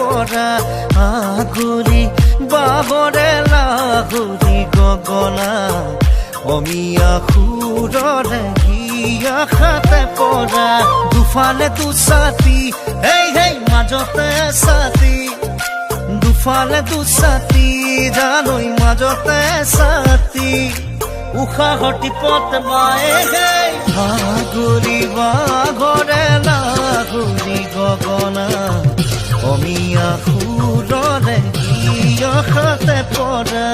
পৰা আগুৰি বাবৰে লাগুৰি গগনা অমিয়া সুৰৰে আশাতে পৰা দুফালে দুছাতি হেই মাজতে ছাতি দুফালে দুছাতি জানৈ মাজতে ছাতি উশাহতি পথ বায়ে আগুৰি বাঘৰে লাগুৰি গগনা অমিয়া সুৰৰে আশাতে পৰা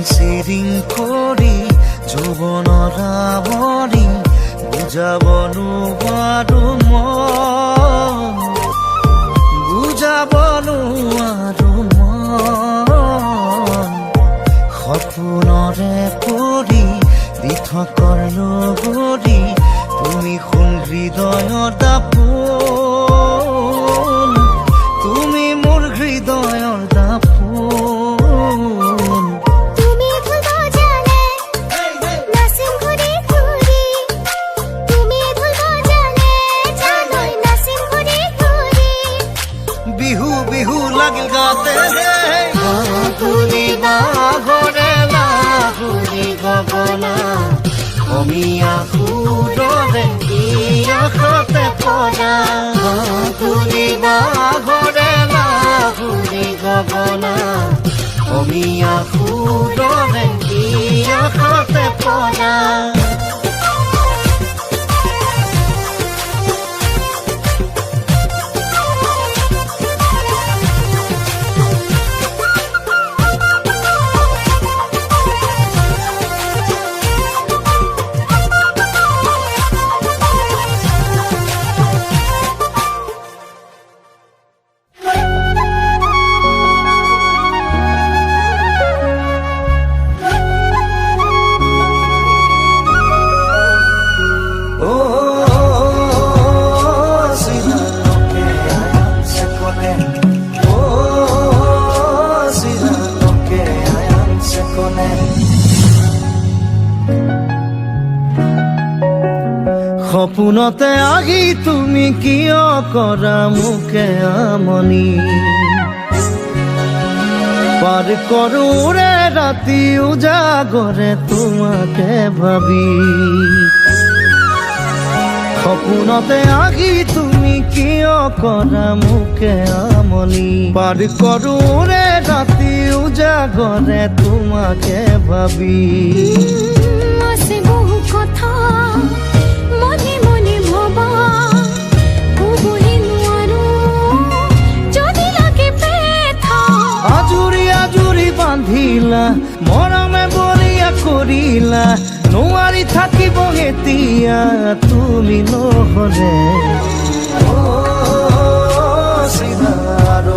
চিৰিং কৰি যৌৱনৰ আৱৰি বুজাব নোৱাৰো বুজাব নোৱাৰো সপোনৰে পৰি দিঠকৰ লগৰী তুমি সোণ হৃদয়ৰ দাপোন তুমি মোৰ হৃদয়ৰ দাপোন বিহু লাগিল গাতে আগুৰি বাঘৰে লাগুৰি গগনা অমিয়া সুৰৰে আশাতে পৰা আগুৰি বাঘৰে লাগুৰি গগনা অমিয়া সুৰৰে আশাতে পৰা সপোনতে আহি তুমি কিয় কৰা মোকে আমনি পাৰ কৰোৰে ৰাতি উজাগৰে তোমাকে ভাবি সপোনতে আহি তুমি কিয় কৰা মোকে আমনি পাৰ কৰোৰে ৰাতি উজাগৰে তোমাকে ভাবি আছে বহু কথা মনে মনে ভবা কবলে নোৱাৰো যদি লাগে পেথা আজুৰি আজুৰি বান্ধিলা মৰমে বলিয়া কৰিলা নোৱাৰি থাকিব এতিয়া তুমি নহলে চিধাৰ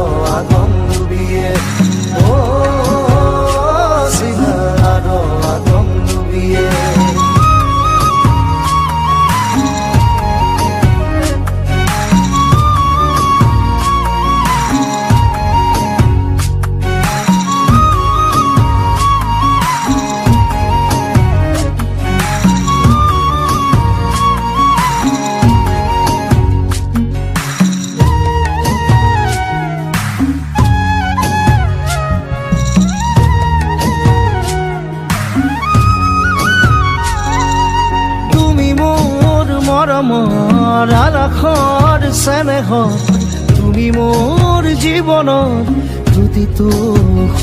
চিনাৰ আগম লুবিয়ে মৰমৰ আলাসৰ চেনেহত তুমি মোৰ জীৱনৰ প্ৰতিটো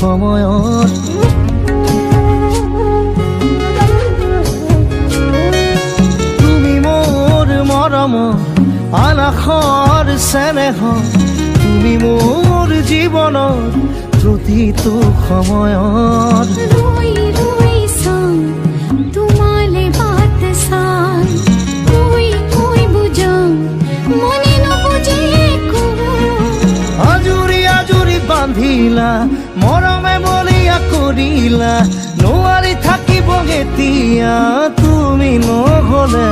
সময়ত তুমি মোৰ মৰমৰ আলাসৰ চেনেহত তুমি মোৰ জীৱনৰ প্ৰতিটো সময়ত रोई रोई सांग तुम्हाले बात सांग कोई कोई बुझांग मने न बुझे को আজুৰি আজুৰি বান্ধিলা মৰমে বলিয়া কৰিলা নোৱাৰি থাকিব এতিয়া তুমি নহলে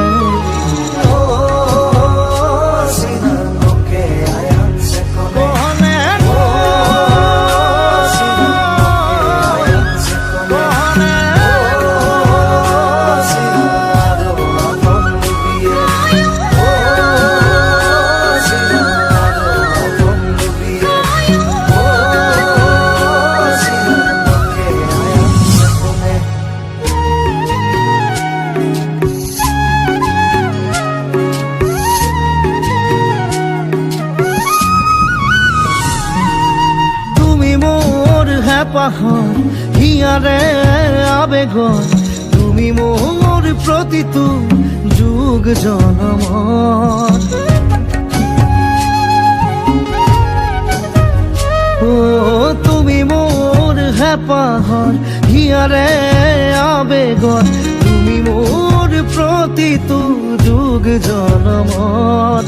পাহৰ হিয়াৰে আবেগৰ তুমি মোৰ প্ৰতিটো যুগ জনমৰ তুমি মোৰ হেঁপাহৰ হিয়াৰে আবেগৰ তুমি মোৰ প্ৰতিটো যুগ জনমৰ